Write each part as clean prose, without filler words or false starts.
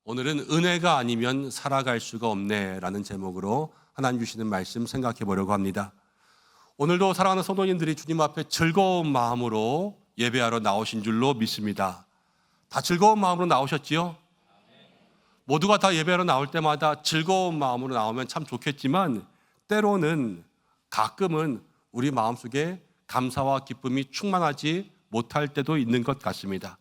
오늘은 은혜가 아니면 살아갈 수가 없네 라는 제목으로 하나님 주시는 말씀 생각해 보려고 합니다. 오늘도 사랑하는 성도님들이 주님 앞에 즐거운 마음으로 예배하러 나오신 줄로 믿습니다. 다 즐거운 마음으로 나오셨지요? 모두가 다 예배하러 나올 때마다 즐거운 마음으로 나오면 참 좋겠지만 때로는 가끔은 우리 마음속에 감사와 기쁨이 충만하지 못할 때도 있는 것 같습니다.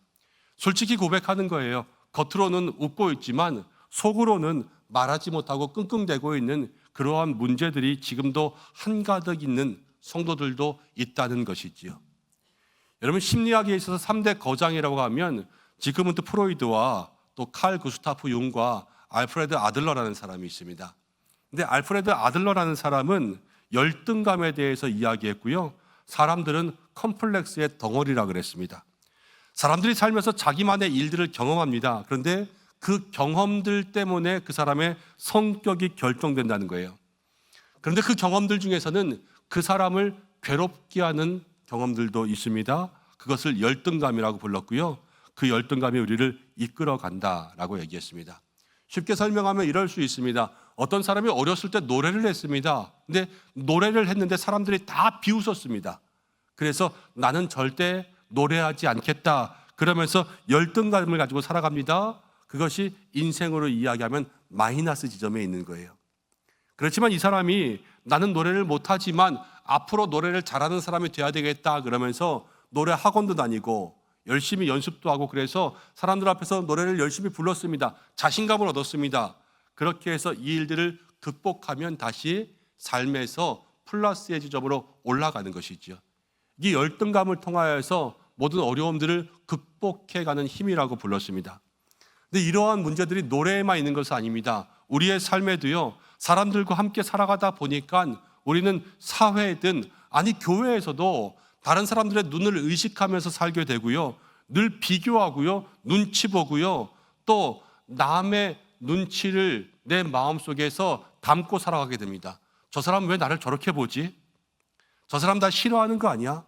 솔직히 고백하는 거예요. 겉으로는 웃고 있지만 속으로는 말하지 못하고 끙끙대고 있는 그러한 문제들이 지금도 한가득 있는 성도들도 있다는 것이지요. 여러분, 심리학에 있어서 3대 거장이라고 하면 지그문트 프로이드와 또 칼 구스타프 융과 알프레드 아들러라는 사람이 있습니다. 근데 알프레드 아들러라는 사람은 열등감에 대해서 이야기했고요. 사람들은 컴플렉스의 덩어리라 그랬습니다. 사람들이 살면서 자기만의 일들을 경험합니다. 그런데 그 경험들 때문에 그 사람의 성격이 결정된다는 거예요. 그런데 그 경험들 중에서는 그 사람을 괴롭게 하는 경험들도 있습니다. 그것을 열등감이라고 불렀고요. 그 열등감이 우리를 이끌어 간다라고 얘기했습니다. 쉽게 설명하면 이럴 수 있습니다. 어떤 사람이 어렸을 때 노래를 했습니다. 근데 노래를 했는데 사람들이 다 비웃었습니다. 그래서 나는 절대 노래하지 않겠다 그러면서 열등감을 가지고 살아갑니다. 그것이 인생으로 이야기하면 마이너스 지점에 있는 거예요. 그렇지만 이 사람이 나는 노래를 못하지만 앞으로 노래를 잘하는 사람이 돼야 되겠다 그러면서 노래 학원도 다니고 열심히 연습도 하고 그래서 사람들 앞에서 노래를 열심히 불렀습니다. 자신감을 얻었습니다. 그렇게 해서 이 일들을 극복하면 다시 삶에서 플러스의 지점으로 올라가는 것이죠. 이 열등감을 통하여서 모든 어려움들을 극복해가는 힘이라고 불렀습니다. 근데 이러한 문제들이 노래에만 있는 것은 아닙니다. 우리의 삶에도요, 사람들과 함께 살아가다 보니까 우리는 사회든 아니 교회에서도 다른 사람들의 눈을 의식하면서 살게 되고요. 늘 비교하고요. 눈치 보고요. 또 남의 눈치를 내 마음속에서 담고 살아가게 됩니다. 저 사람 왜 나를 저렇게 보지? 저 사람 다 싫어하는 거 아니야?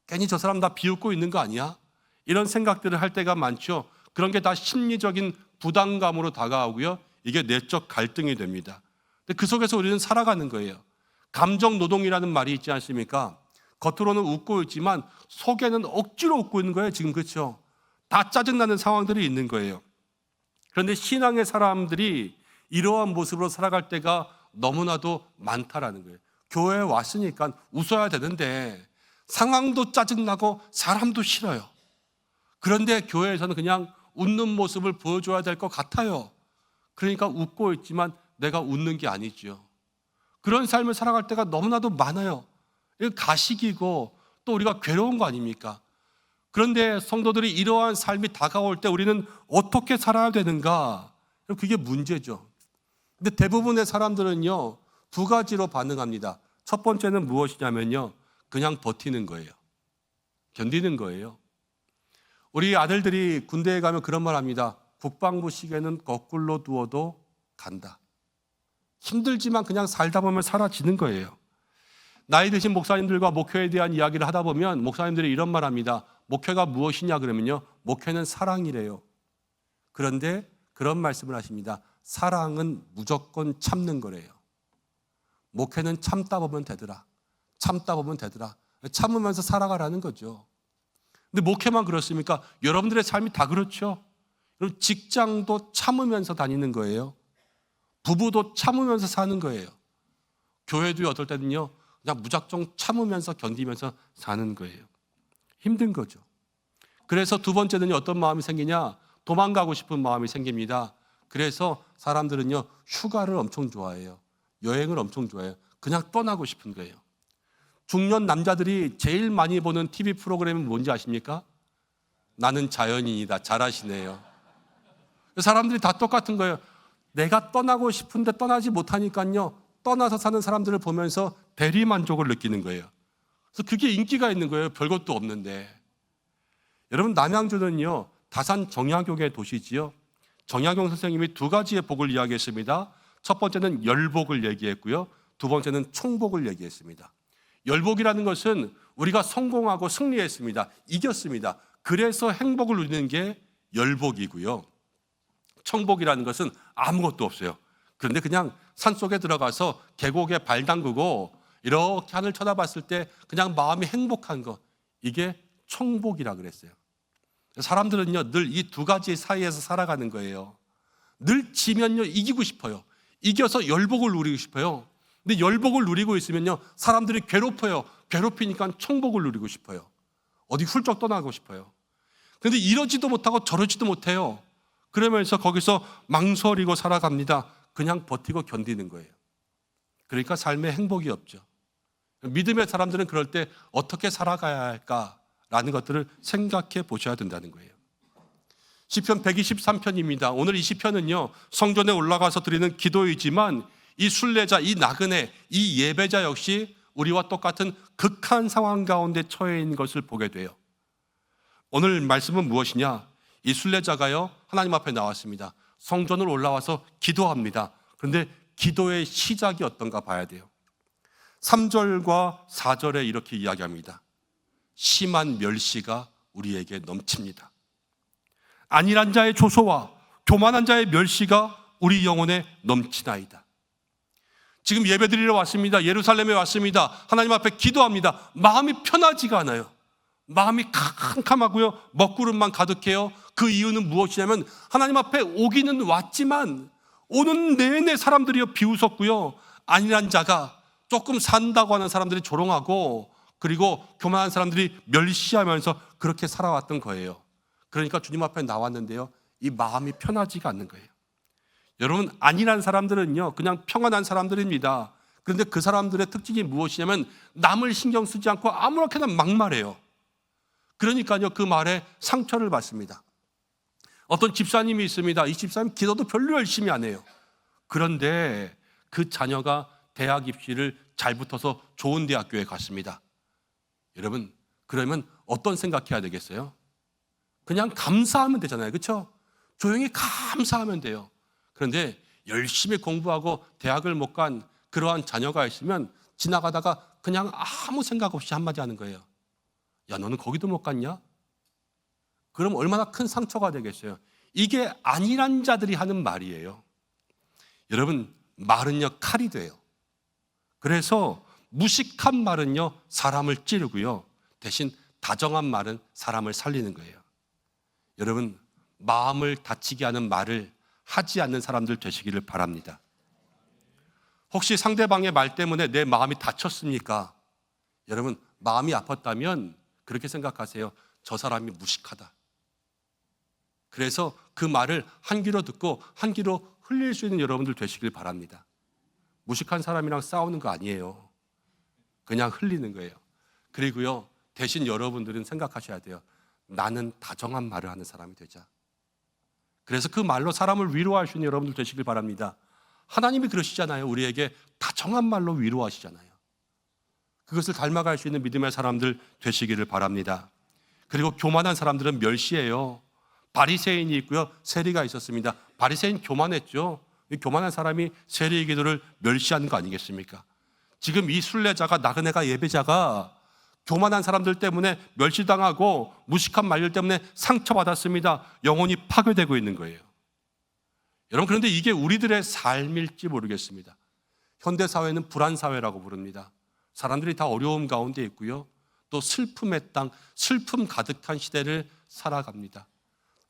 괜히 저 사람 다 비웃고 있는 거 아니야? 이런 생각들을 할 때가 많죠. 그런 게 다 심리적인 부담감으로 다가오고요. 이게 내적 갈등이 됩니다. 근데 그 속에서 우리는 살아가는 거예요. 감정 노동이라는 말이 있지 않습니까? 겉으로는 웃고 있지만 속에는 억지로 웃고 있는 거예요. 지금 그렇죠? 다 짜증나는 상황들이 있는 거예요. 그런데 신앙의 사람들이 이러한 모습으로 살아갈 때가 너무나도 많다라는 거예요. 교회에 왔으니까 웃어야 되는데 상황도 짜증나고 사람도 싫어요. 그런데 교회에서는 그냥 웃는 모습을 보여줘야 될 것 같아요. 그러니까 웃고 있지만 내가 웃는 게 아니죠. 그런 삶을 살아갈 때가 너무나도 많아요. 이거 가식이고 또 우리가 괴로운 거 아닙니까? 그런데 성도들이 이러한 삶이 다가올 때 우리는 어떻게 살아야 되는가? 그게 문제죠. 근데 대부분의 사람들은요, 두 가지로 반응합니다. 첫 번째는 무엇이냐면요, 그냥 버티는 거예요. 견디는 거예요. 우리 아들들이 군대에 가면 그런 말 합니다. 국방부 시계는 거꾸로 두어도 간다. 힘들지만 그냥 살다 보면 사라지는 거예요. 나이 드신 목사님들과 목회에 대한 이야기를 하다 보면 목사님들이 이런 말 합니다. 목회가 무엇이냐 그러면요, 목회는 사랑이래요. 그런데 그런 말씀을 하십니다. 사랑은 무조건 참는 거래요. 목회는 참다 보면 되더라. 참다 보면 되더라. 참으면서 살아가라는 거죠. 근데 목회만 그렇습니까? 여러분들의 삶이 다 그렇죠. 그럼 직장도 참으면서 다니는 거예요. 부부도 참으면서 사는 거예요. 교회도 어떨 때는요, 그냥 무작정 참으면서 견디면서 사는 거예요. 힘든 거죠. 그래서 두 번째는 어떤 마음이 생기냐? 도망가고 싶은 마음이 생깁니다. 그래서 사람들은요, 휴가를 엄청 좋아해요. 여행을 엄청 좋아해요. 그냥 떠나고 싶은 거예요. 중년 남자들이 제일 많이 보는 TV 프로그램이 뭔지 아십니까? 나는 자연인이다. 잘하시네요. 사람들이 다 똑같은 거예요. 내가 떠나고 싶은데 떠나지 못하니까요, 떠나서 사는 사람들을 보면서 대리만족을 느끼는 거예요. 그래서 그게 인기가 있는 거예요. 별것도 없는데. 여러분, 남양주는요, 다산 정약용의 도시지요. 정약용 선생님이 두 가지의 복을 이야기했습니다. 첫 번째는 열복을 얘기했고요. 두 번째는 총복을 얘기했습니다. 열복이라는 것은 우리가 성공하고 승리했습니다. 이겼습니다. 그래서 행복을 누리는 게 열복이고요. 청복이라는 것은 아무것도 없어요. 그런데 그냥 산속에 들어가서 계곡에 발 담그고 이렇게 하늘 쳐다봤을 때 그냥 마음이 행복한 것, 이게 청복이라 그랬어요. 사람들은요 늘 이 두 가지 사이에서 살아가는 거예요. 늘 지면요 이기고 싶어요. 이겨서 열복을 누리고 싶어요. 근데 열복을 누리고 있으면요 사람들이 괴롭혀요. 괴롭히니까 청복을 누리고 싶어요. 어디 훌쩍 떠나고 싶어요. 그런데 이러지도 못하고 저러지도 못해요. 그러면서 거기서 망설이고 살아갑니다. 그냥 버티고 견디는 거예요. 그러니까 삶에 행복이 없죠. 믿음의 사람들은 그럴 때 어떻게 살아가야 할까라는 것들을 생각해 보셔야 된다는 거예요. 시편 123편입니다. 오늘 이 시편은요 성전에 올라가서 드리는 기도이지만 이 순례자, 이 나그네, 이 예배자 역시 우리와 똑같은 극한 상황 가운데 처해 있는 것을 보게 돼요. 오늘 말씀은 무엇이냐? 이 순례자가요 하나님 앞에 나왔습니다. 성전을 올라와서 기도합니다. 그런데 기도의 시작이 어떤가 봐야 돼요. 3절과 4절에 이렇게 이야기합니다. 심한 멸시가 우리에게 넘칩니다. 안일한 자의 조소와 교만한 자의 멸시가 우리 영혼에 넘치나이다. 지금 예배드리러 왔습니다. 예루살렘에 왔습니다. 하나님 앞에 기도합니다. 마음이 편하지가 않아요. 마음이 캄캄하고요 먹구름만 가득해요. 그 이유는 무엇이냐면 하나님 앞에 오기는 왔지만 오는 내내 사람들이 비웃었고요 안일한 자가 조금 산다고 하는 사람들이 조롱하고 그리고 교만한 사람들이 멸시하면서 그렇게 살아왔던 거예요. 그러니까 주님 앞에 나왔는데요 이 마음이 편하지가 않는 거예요. 여러분 안일한 사람들은요 그냥 평안한 사람들입니다. 그런데 그 사람들의 특징이 무엇이냐면 남을 신경 쓰지 않고 아무렇게나 막 말해요. 그러니까요 그 말에 상처를 받습니다. 어떤 집사님이 있습니다. 이 집사님 기도도 별로 열심히 안 해요. 그런데 그 자녀가 대학 입시를 잘 붙어서 좋은 대학교에 갔습니다. 여러분 그러면 어떤 생각해야 되겠어요? 그냥 감사하면 되잖아요. 그렇죠? 조용히 감사하면 돼요. 그런데 열심히 공부하고 대학을 못 간 그러한 자녀가 있으면 지나가다가 그냥 아무 생각 없이 한마디 하는 거예요. 야 너는 거기도 못 갔냐? 그럼 얼마나 큰 상처가 되겠어요. 이게 안일한 자들이 하는 말이에요. 여러분 말은요 칼이 돼요. 그래서 무식한 말은요 사람을 찌르고요 대신 다정한 말은 사람을 살리는 거예요. 여러분 마음을 다치게 하는 말을 하지 않는 사람들 되시기를 바랍니다. 혹시 상대방의 말 때문에 내 마음이 다쳤습니까? 여러분 마음이 아팠다면 그렇게 생각하세요. 저 사람이 무식하다. 그래서 그 말을 한 귀로 듣고 한 귀로 흘릴 수 있는 여러분들 되시길 바랍니다. 무식한 사람이랑 싸우는 거 아니에요. 그냥 흘리는 거예요. 그리고요 대신 여러분들은 생각하셔야 돼요. 나는 다정한 말을 하는 사람이 되자. 그래서 그 말로 사람을 위로할 수 있는 여러분들 되시길 바랍니다. 하나님이 그러시잖아요. 우리에게 다정한 말로 위로하시잖아요. 그것을 닮아갈 수 있는 믿음의 사람들 되시기를 바랍니다. 그리고 교만한 사람들은 멸시해요. 바리새인이 있고요 세리가 있었습니다. 바리새인 교만했죠. 교만한 사람이 세리의 기도를 멸시하는 거 아니겠습니까? 지금 이 순례자가 나그네가 예배자가 교만한 사람들 때문에 멸시당하고 무식한 말들 때문에 상처받았습니다. 영혼이 파괴되고 있는 거예요. 여러분 그런데 이게 우리들의 삶일지 모르겠습니다. 현대사회는 불안사회라고 부릅니다. 사람들이 다 어려움 가운데 있고요 또 슬픔의 땅, 슬픔 가득한 시대를 살아갑니다.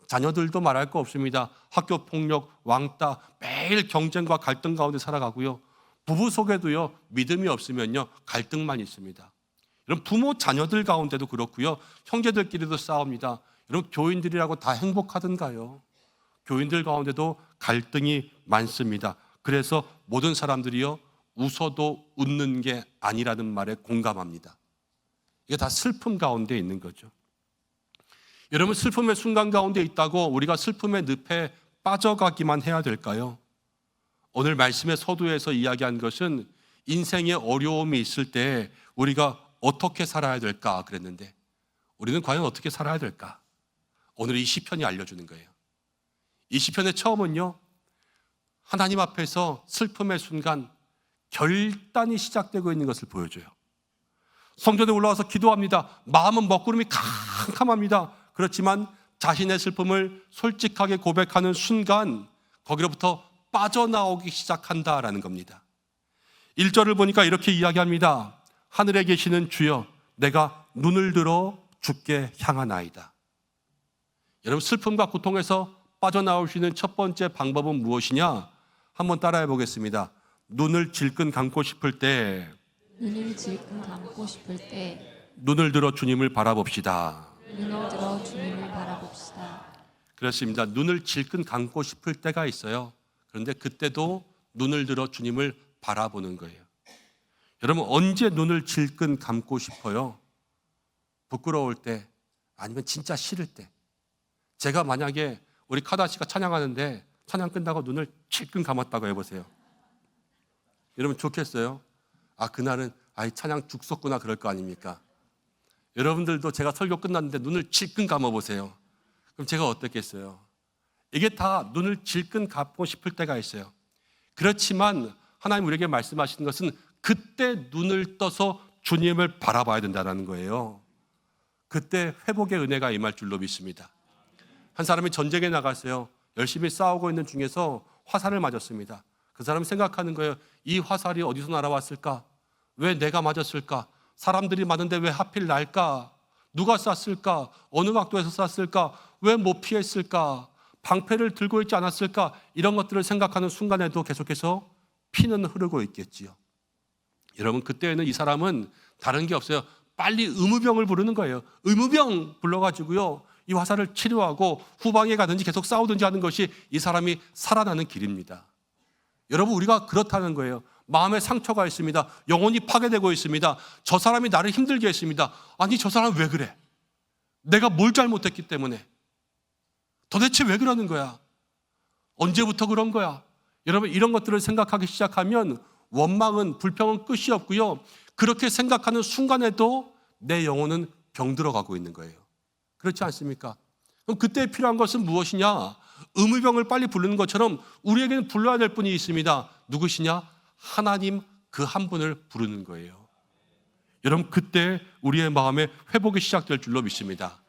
자녀들도 말할 거 없습니다. 학교 폭력, 왕따, 매일 경쟁과 갈등 가운데 살아가고요 부부 속에도요 믿음이 없으면요 갈등만 있습니다. 여러분 부모 자녀들 가운데도 그렇고요 형제들끼리도 싸웁니다. 여러분 교인들이라고 다 행복하던가요? 교인들 가운데도 갈등이 많습니다. 그래서 모든 사람들이요 웃어도 웃는 게 아니라는 말에 공감합니다. 이게 다 슬픔 가운데 있는 거죠. 여러분 슬픔의 순간 가운데 있다고 우리가 슬픔의 늪에 빠져가기만 해야 될까요? 오늘 말씀의 서두에서 이야기한 것은 인생에 어려움이 있을 때 우리가 어떻게 살아야 될까 그랬는데 우리는 과연 어떻게 살아야 될까? 오늘 이 시편이 알려주는 거예요. 이 시편의 처음은요 하나님 앞에서 슬픔의 순간 결단이 시작되고 있는 것을 보여줘요. 성전에 올라와서 기도합니다. 마음은 먹구름이 캄캄합니다. 그렇지만 자신의 슬픔을 솔직하게 고백하는 순간 거기로부터 빠져나오기 시작한다라는 겁니다. 1절을 보니까 이렇게 이야기합니다. 하늘에 계시는 주여, 내가 눈을 들어 주께 향하나이다. 여러분, 슬픔과 고통에서 빠져나올 수 있는 첫 번째 방법은 무엇이냐? 한번 따라해 보겠습니다. 눈을 질끈 감고 싶을 때, 눈을 질끈 감고 싶을 때 눈을 들어 주님을 바라봅시다. 눈을 들어 주님을 바라봅시다. 그렇습니다. 눈을 질끈 감고 싶을 때가 있어요. 그런데 그때도 눈을 들어 주님을 바라보는 거예요. 여러분, 언제 눈을 질끈 감고 싶어요? 부끄러울 때, 아니면 진짜 싫을 때. 제가 만약에 우리 카다 씨가 찬양하는데 찬양 끝나고 눈을 질끈 감았다고 해보세요. 여러분, 좋겠어요? 그날은 찬양 죽었구나 그럴 거 아닙니까? 여러분들도 제가 설교 끝났는데 눈을 질끈 감아보세요. 그럼 제가 어떻겠어요? 이게 다 눈을 질끈 감고 싶을 때가 있어요. 그렇지만 하나님 우리에게 말씀하시는 것은 그때 눈을 떠서 주님을 바라봐야 된다는 거예요. 그때 회복의 은혜가 임할 줄로 믿습니다. 한 사람이 전쟁에 나갔어요. 열심히 싸우고 있는 중에서 화살을 맞았습니다. 그 사람이 생각하는 거예요. 이 화살이 어디서 날아왔을까? 왜 내가 맞았을까? 사람들이 많은데 왜 하필 날까? 누가 쐈을까? 어느 각도에서 쐈을까? 왜 못 피했을까? 방패를 들고 있지 않았을까? 이런 것들을 생각하는 순간에도 계속해서 피는 흐르고 있겠지요. 여러분, 그때는 이 사람은 다른 게 없어요. 빨리 의무병을 부르는 거예요. 의무병 불러가지고요, 이 화살을 치료하고 후방에 가든지 계속 싸우든지 하는 것이 이 사람이 살아나는 길입니다. 여러분, 우리가 그렇다는 거예요. 마음에 상처가 있습니다. 영혼이 파괴되고 있습니다. 저 사람이 나를 힘들게 했습니다. 아니, 저 사람은 왜 그래? 내가 뭘 잘못했기 때문에? 도대체 왜 그러는 거야? 언제부터 그런 거야? 여러분, 이런 것들을 생각하기 시작하면 원망은, 불평은 끝이 없고요, 그렇게 생각하는 순간에도 내 영혼은 병들어가고 있는 거예요. 그렇지 않습니까? 그럼 그때 필요한 것은 무엇이냐? 의무병을 빨리 부르는 것처럼 우리에게는 불러야 될 분이 있습니다. 누구시냐? 하나님 그 한 분을 부르는 거예요. 여러분, 그때 우리의 마음에 회복이 시작될 줄로 믿습니다.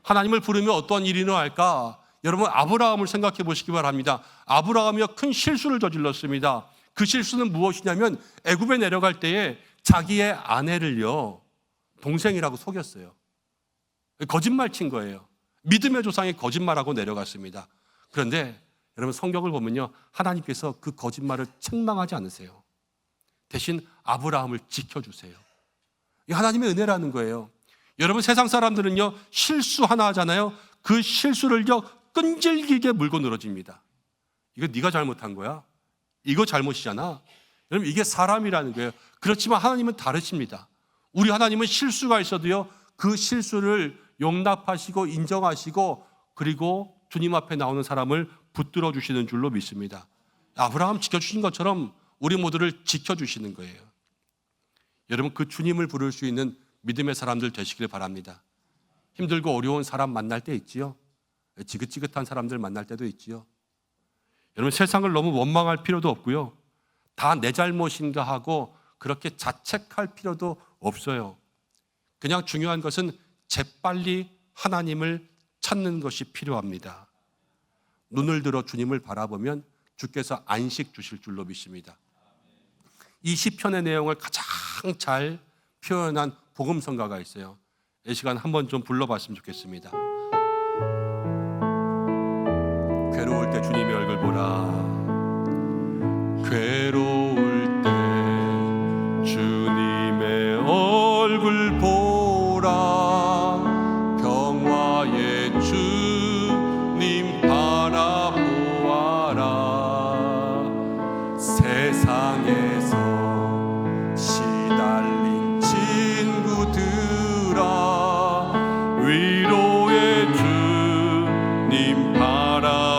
하나님을 부르면 어떠한 일이 일어날까? 여러분, 아브라함을 생각해 보시기 바랍니다. 아브라함이요, 큰 실수를 저질렀습니다. 그 실수는 무엇이냐면 애굽에 내려갈 때에 자기의 아내를요, 동생이라고 속였어요. 거짓말 친 거예요. 믿음의 조상이 거짓말하고 내려갔습니다. 그런데 여러분, 성경을 보면요, 하나님께서 그 거짓말을 책망하지 않으세요. 대신 아브라함을 지켜주세요. 이 하나님의 은혜라는 거예요. 여러분, 세상 사람들은요, 실수 하나 하잖아요. 그 실수를요, 끈질기게 물고 늘어집니다. 이거 네가 잘못한 거야. 이거 잘못이잖아. 여러분, 이게 사람이라는 거예요. 그렇지만 하나님은 다르십니다. 우리 하나님은 실수가 있어도요, 그 실수를 용납하시고 인정하시고, 그리고 주님 앞에 나오는 사람을 붙들어 주시는 줄로 믿습니다. 아브라함 지켜주신 것처럼 우리 모두를 지켜주시는 거예요. 여러분, 그 주님을 부를 수 있는 믿음의 사람들 되시길 바랍니다. 힘들고 어려운 사람 만날 때 있지요. 지긋지긋한 사람들 만날 때도 있지요. 여러분, 세상을 너무 원망할 필요도 없고요, 다 내 잘못인가 하고 그렇게 자책할 필요도 없어요. 그냥 중요한 것은 재빨리 하나님을 찾는 것이 필요합니다. 눈을 들어 주님을 바라보면 주께서 안식 주실 줄로 믿습니다. 이 시편의 내용을 가장 잘 표현한 복음성가가 있어요. 이 시간 한번 좀 불러봤으면 좋겠습니다. 괴로울 때 주님의 얼굴 보라. 괴로울 때 주님의 얼굴 보라. 평화의 주님 바라보아라. 세상에서 시달린 친구들아, 위로의 주님 바라보아라.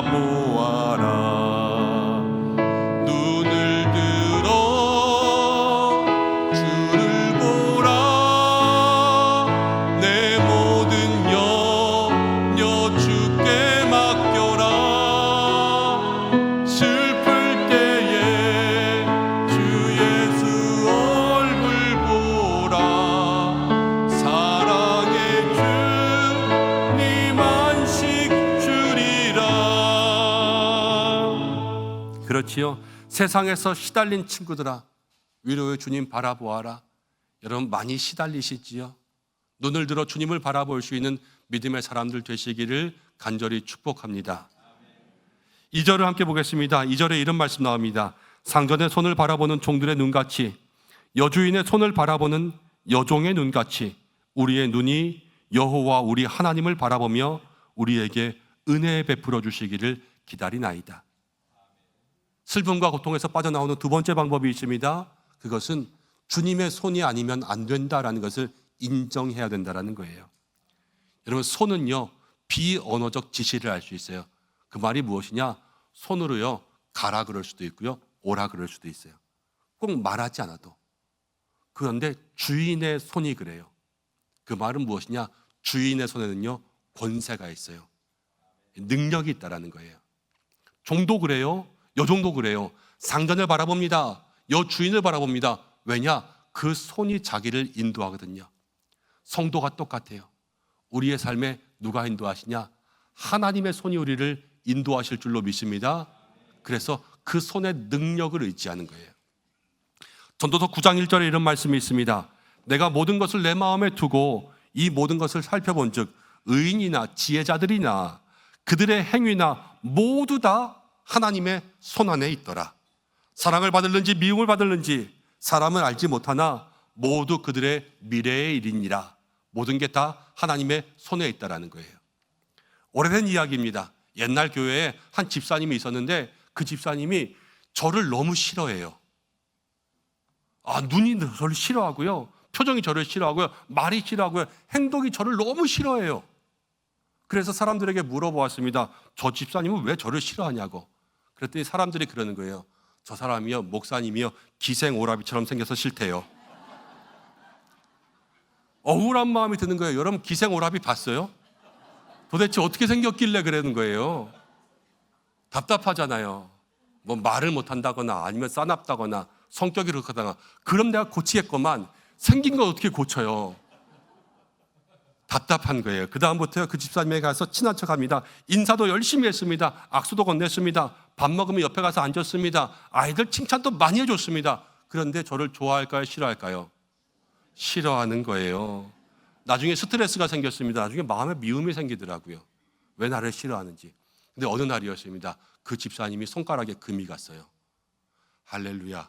그렇지요. 세상에서 시달린 친구들아, 위로의 주님 바라보아라. 여러분 많이 시달리시지요. 눈을 들어 주님을 바라볼 수 있는 믿음의 사람들 되시기를 간절히 축복합니다. 2절을 함께 보겠습니다. 2절에 이런 말씀 나옵니다. 상전의 손을 바라보는 종들의 눈같이, 여주인의 손을 바라보는 여종의 눈같이 우리의 눈이 여호와 우리 하나님을 바라보며 우리에게 은혜 베풀어 주시기를 기다리나이다. 슬픔과 고통에서 빠져나오는 두 번째 방법이 있습니다. 그것은 주님의 손이 아니면 안 된다라는 것을 인정해야 된다라는 거예요. 여러분, 손은요 비언어적 지시를 할 수 있어요. 그 말이 무엇이냐? 손으로요 가라 그럴 수도 있고요, 오라 그럴 수도 있어요. 꼭 말하지 않아도. 그런데 주인의 손이 그래요. 그 말은 무엇이냐? 주인의 손에는요 권세가 있어요. 능력이 있다라는 거예요. 종도 그래요, 여종도 그래요. 상전을 바라봅니다. 여주인을 바라봅니다. 왜냐? 그 손이 자기를 인도하거든요. 성도가 똑같아요. 우리의 삶에 누가 인도하시냐? 하나님의 손이 우리를 인도하실 줄로 믿습니다. 그래서 그 손의 능력을 의지하는 거예요. 전도서 9장 1절에 이런 말씀이 있습니다. 내가 모든 것을 내 마음에 두고 이 모든 것을 살펴본 즉 의인이나 지혜자들이나 그들의 행위나 모두 다 하나님의 손 안에 있더라. 사랑을 받을는지 미움을 받을는지 사람은 알지 못하나 모두 그들의 미래의 일이니라. 모든 게 다 하나님의 손에 있다라는 거예요. 오래된 이야기입니다. 옛날 교회에 한 집사님이 있었는데 그 집사님이 저를 너무 싫어해요. 눈이 저를 싫어하고요, 표정이 저를 싫어하고요, 말이 싫어하고요, 행동이 저를 너무 싫어해요. 그래서 사람들에게 물어보았습니다. 저 집사님은 왜 저를 싫어하냐고. 그랬더니 사람들이 그러는 거예요. 저 사람이요 목사님이요 기생오라비처럼 생겨서 싫대요. 억울한 마음이 드는 거예요. 여러분, 기생오라비 봤어요? 도대체 어떻게 생겼길래 그러는 거예요? 답답하잖아요. 뭐 말을 못한다거나 아니면 싸납다거나 성격이 그렇다거나. 그럼 내가 고치겠구만. 생긴 걸 어떻게 고쳐요? 답답한 거예요. 그 다음부터 그 집사님에게 가서 친한 척합니다. 인사도 열심히 했습니다. 악수도 건넸습니다. 밥 먹으면 옆에 가서 앉았습니다. 아이들 칭찬도 많이 해줬습니다. 그런데 저를 좋아할까요? 싫어할까요? 싫어하는 거예요. 나중에 스트레스가 생겼습니다. 나중에 마음에 미움이 생기더라고요. 왜 나를 싫어하는지. 근데 어느 날이었습니다. 그 집사님이 손가락에 금이 갔어요. 할렐루야.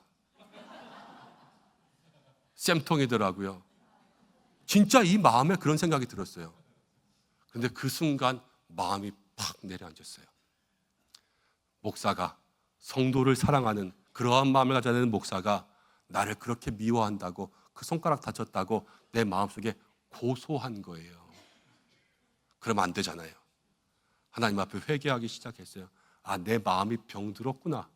쌤통이더라고요. 진짜 이 마음에 그런 생각이 들었어요. 그런데 그 순간 마음이 팍 내려앉았어요. 목사가, 성도를 사랑하는 그러한 마음을 가져야 되는 목사가 나를 그렇게 미워한다고, 그 손가락 다쳤다고 내 마음속에 고소한 거예요. 그러면 안 되잖아요. 하나님 앞에 회개하기 시작했어요. 내 마음이 병들었구나.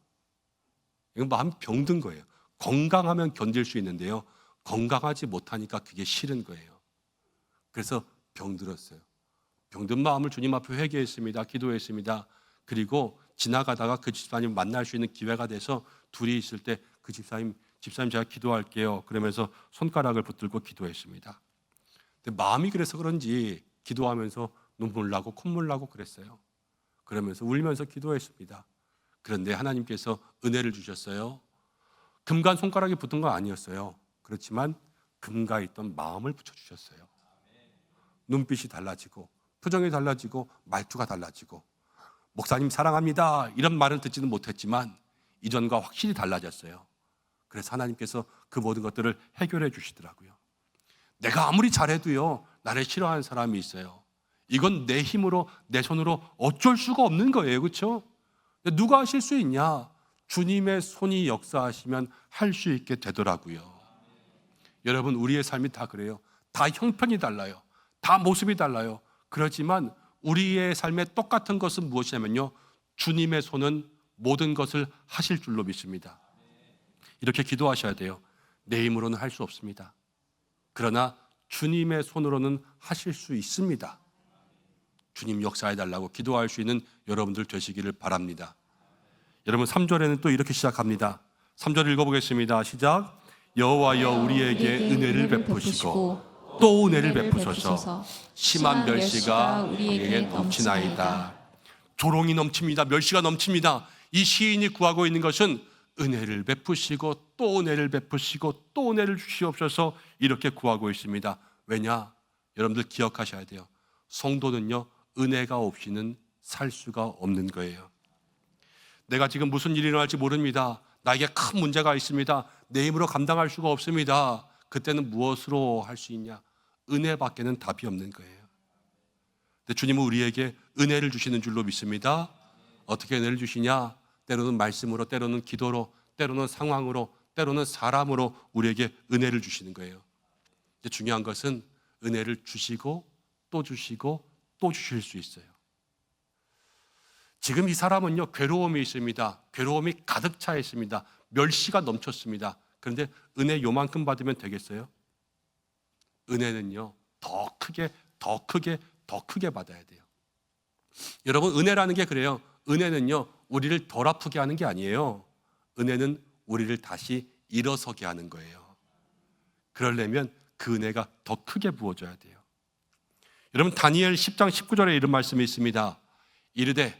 이건 마음이 병든 거예요. 건강하면 견딜 수 있는데요, 건강하지 못하니까 그게 싫은 거예요. 그래서 병들었어요. 병든 마음을 주님 앞에 회개했습니다. 기도했습니다. 그리고 지나가다가 그 집사님 만날 수 있는 기회가 돼서 둘이 있을 때 그 집사님 제가 기도할게요. 그러면서 손가락을 붙들고 기도했습니다. 근데 마음이 그래서 그런지 기도하면서 눈물 나고 콧물 나고 그랬어요. 그러면서 울면서 기도했습니다. 그런데 하나님께서 은혜를 주셨어요. 금간 손가락이 붙은 건 아니었어요. 그렇지만 금가 있던 마음을 붙여주셨어요. 눈빛이 달라지고 표정이 달라지고 말투가 달라지고, 목사님 사랑합니다 이런 말을 듣지는 못했지만 이전과 확실히 달라졌어요. 그래서 하나님께서 그 모든 것들을 해결해 주시더라고요. 내가 아무리 잘해도요 나를 싫어하는 사람이 있어요. 이건 내 힘으로 내 손으로 어쩔 수가 없는 거예요. 그렇죠? 누가 하실 수 있냐? 주님의 손이 역사하시면 할 수 있게 되더라고요. 여러분, 우리의 삶이 다 그래요. 다 형편이 달라요. 다 모습이 달라요. 그렇지만 우리의 삶에 똑같은 것은 무엇이냐면요, 주님의 손은 모든 것을 하실 줄로 믿습니다. 이렇게 기도하셔야 돼요. 내 힘으로는 할 수 없습니다. 그러나 주님의 손으로는 하실 수 있습니다. 주님 역사해달라고 기도할 수 있는 여러분들 되시기를 바랍니다. 여러분, 3절에는 또 이렇게 시작합니다. 3절 읽어보겠습니다. 시작. 여호와여 우리에게 은혜를 베푸시고 또 은혜를 베푸소서. 심한 멸시가 우리에게 넘치나이다. 조롱이 넘칩니다. 멸시가 넘칩니다. 이 시인이 구하고 있는 것은 은혜를 베푸시고 또 은혜를 베푸시고 또 은혜를 주시옵소서 이렇게 구하고 있습니다. 왜냐? 여러분들 기억하셔야 돼요. 성도는요, 은혜가 없이는 살 수가 없는 거예요. 내가 지금 무슨 일이 일어날지 모릅니다. 나에게 큰 문제가 있습니다. 내 힘으로 감당할 수가 없습니다. 그때는 무엇으로 할 수 있냐? 은혜밖에는 답이 없는 거예요. 근데 주님은 우리에게 은혜를 주시는 줄로 믿습니다. 어떻게 은혜를 주시냐? 때로는 말씀으로, 때로는 기도로, 때로는 상황으로, 때로는 사람으로 우리에게 은혜를 주시는 거예요. 이제 중요한 것은 은혜를 주시고 또 주시고 또 주실 수 있어요. 지금 이 사람은요, 괴로움이 있습니다. 괴로움이 가득 차 있습니다. 멸시가 넘쳤습니다. 그런데 은혜 요만큼 받으면 되겠어요? 은혜는요, 더 크게 받아야 돼요. 여러분, 은혜라는 게 그래요. 은혜는요, 우리를 덜 아프게 하는 게 아니에요. 은혜는 우리를 다시 일어서게 하는 거예요. 그러려면 그 은혜가 더 크게 부어져야 돼요. 여러분, 다니엘 10장 19절에 이런 말씀이 있습니다. 이르되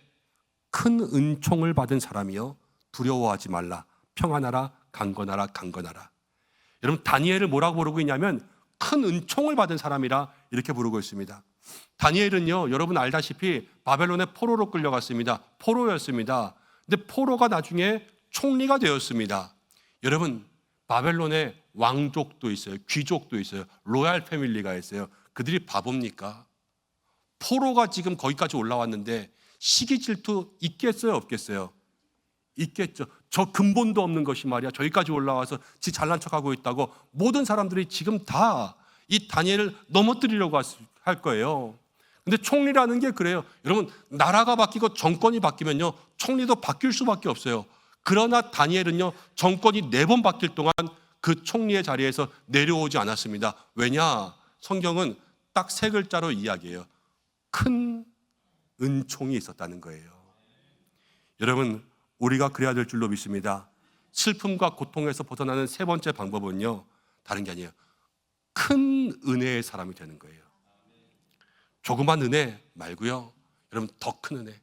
큰 은총을 받은 사람이여 두려워하지 말라. 평안하라. 강건하라. 강건하라. 여러분, 다니엘을 뭐라고 부르고 있냐면 큰 은총을 받은 사람이라 이렇게 부르고 있습니다. 다니엘은요, 여러분 알다시피 바벨론의 포로로 끌려갔습니다. 포로였습니다. 근데 포로가 나중에 총리가 되었습니다. 여러분, 바벨론에 왕족도 있어요. 귀족도 있어요. 로얄 패밀리가 있어요. 그들이 바보입니까? 포로가 지금 거기까지 올라왔는데 시기 질투 있겠어요? 없겠어요? 있겠죠. 저 근본도 없는 것이 말이야 저기까지 올라와서 지 잘난 척하고 있다고 모든 사람들이 지금 다 이 다니엘을 넘어뜨리려고 할 거예요. 근데 총리라는 게 그래요. 여러분, 나라가 바뀌고 정권이 바뀌면요, 총리도 바뀔 수밖에 없어요. 그러나 다니엘은요, 정권이 4번 바뀔 동안 그 총리의 자리에서 내려오지 않았습니다. 왜냐? 성경은 딱 3글자로 이야기해요. 큰 은총이 있었다는 거예요. 여러분, 우리가 그래야 될 줄로 믿습니다. 슬픔과 고통에서 벗어나는 3번째 방법은요, 다른 게 아니에요. 큰 은혜의 사람이 되는 거예요. 조그만 은혜 말고요, 여러분, 더 큰 은혜.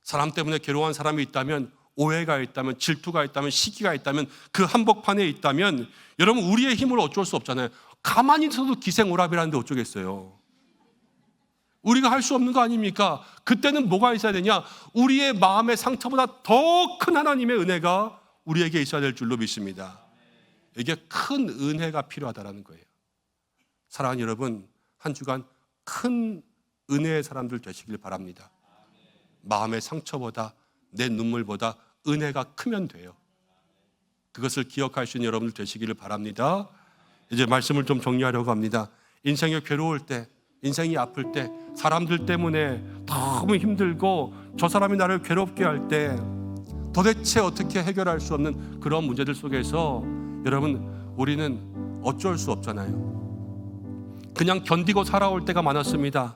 사람 때문에 괴로워한 사람이 있다면, 오해가 있다면, 질투가 있다면, 시기가 있다면, 그 한복판에 있다면, 여러분, 우리의 힘으로 어쩔 수 없잖아요. 가만히 있어도 기생오랍이라는데 어쩌겠어요. 우리가 할 수 없는 거 아닙니까? 그때는 뭐가 있어야 되냐? 우리의 마음의 상처보다 더 큰 하나님의 은혜가 우리에게 있어야 될 줄로 믿습니다. 이게 큰 은혜가 필요하다는 거예요. 사랑하는 여러분, 한 주간 큰 은혜의 사람들 되시길 바랍니다. 마음의 상처보다, 내 눈물보다 은혜가 크면 돼요. 그것을 기억할 수 있는 여러분들 되시기를 바랍니다. 이제 말씀을 좀 정리하려고 합니다. 인생이 괴로울 때, 인생이 아플 때, 사람들 때문에 너무 힘들고 저 사람이 나를 괴롭게 할 때 도대체 어떻게 해결할 수 없는 그런 문제들 속에서 여러분, 우리는 어쩔 수 없잖아요. 그냥 견디고 살아올 때가 많았습니다.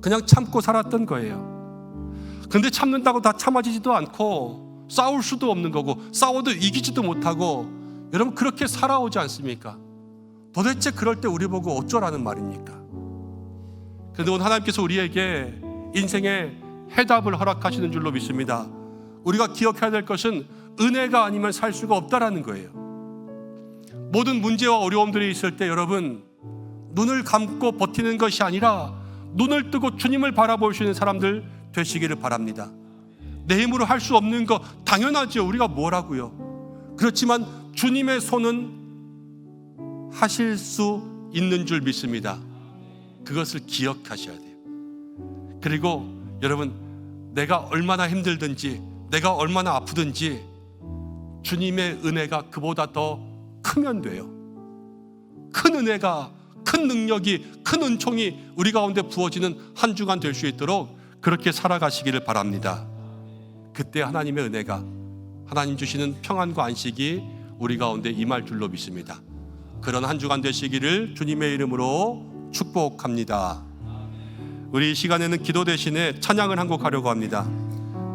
그냥 참고 살았던 거예요. 근데 참는다고 다 참아지지도 않고 싸울 수도 없는 거고 싸워도 이기지도 못하고 여러분, 그렇게 살아오지 않습니까? 도대체 그럴 때 우리 보고 어쩌라는 말입니까? 그런데 오늘 하나님께서 우리에게 인생의 해답을 허락하시는 줄로 믿습니다. 우리가 기억해야 될 것은 은혜가 아니면 살 수가 없다라는 거예요. 모든 문제와 어려움들이 있을 때 여러분, 눈을 감고 버티는 것이 아니라 눈을 뜨고 주님을 바라볼 수 있는 사람들 되시기를 바랍니다. 내 힘으로 할 수 없는 거 당연하죠. 우리가 뭘 하고요. 그렇지만 주님의 손은 하실 수 있는 줄 믿습니다. 그것을 기억하셔야 돼요. 그리고 여러분, 내가 얼마나 힘들든지, 내가 얼마나 아프든지 주님의 은혜가 그보다 더 크면 돼요. 큰 은혜가, 큰 능력이, 큰 은총이 우리 가운데 부어지는 한 주간 될 수 있도록 그렇게 살아가시기를 바랍니다. 그때 하나님의 은혜가, 하나님 주시는 평안과 안식이 우리 가운데 임할 줄로 믿습니다. 그런 한 주간 되시기를 주님의 이름으로 축복합니다. 우리 이 시간에는 기도 대신에 찬양을 한 곡 하려고 합니다.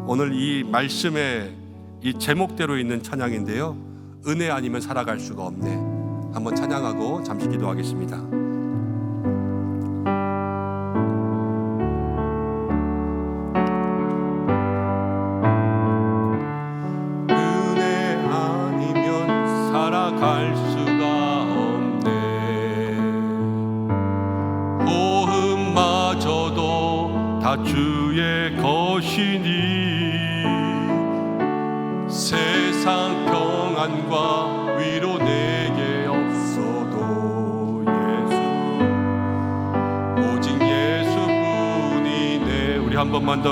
오늘 이 말씀의 이 제목대로 있는 찬양인데요, 은혜 아니면 살아갈 수가 없네. 한번 찬양하고 잠시 기도하겠습니다. 세상 평안과 위로 내게 없어도 예수, 오직 예수뿐이네. 우리 한 번만 더.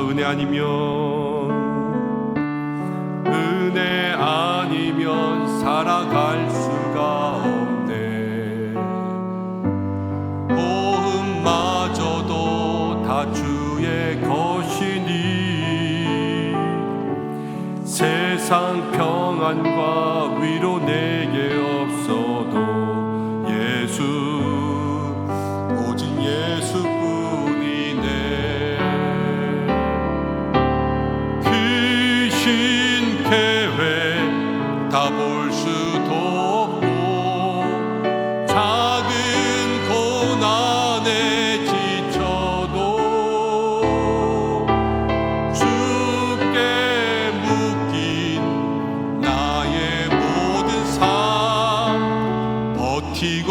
은혜 아니면 살아갈 수가 없네. 호흡마저도 다 주의 것이니 세상 평안과 위로 내게 없어도 예수, 오직 예수뿐이네. 귀신 계획 다 볼 수도 없고 작은 고난에 지쳐도 주께 묶인 나의 모든 삶 버티고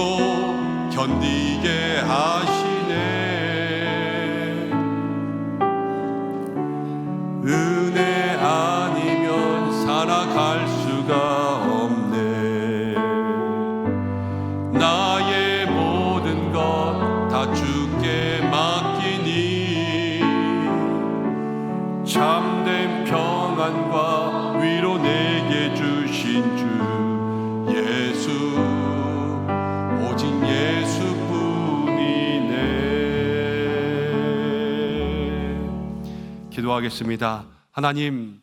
견디게 하시네. 은혜 아니면 살아갈 수가 없네. 나의 모든 것 다 주께 맡기니 참된 평안과 위로 내게 주신 주 예수, 오직 예수뿐이네. 기도하겠습니다. 하나님,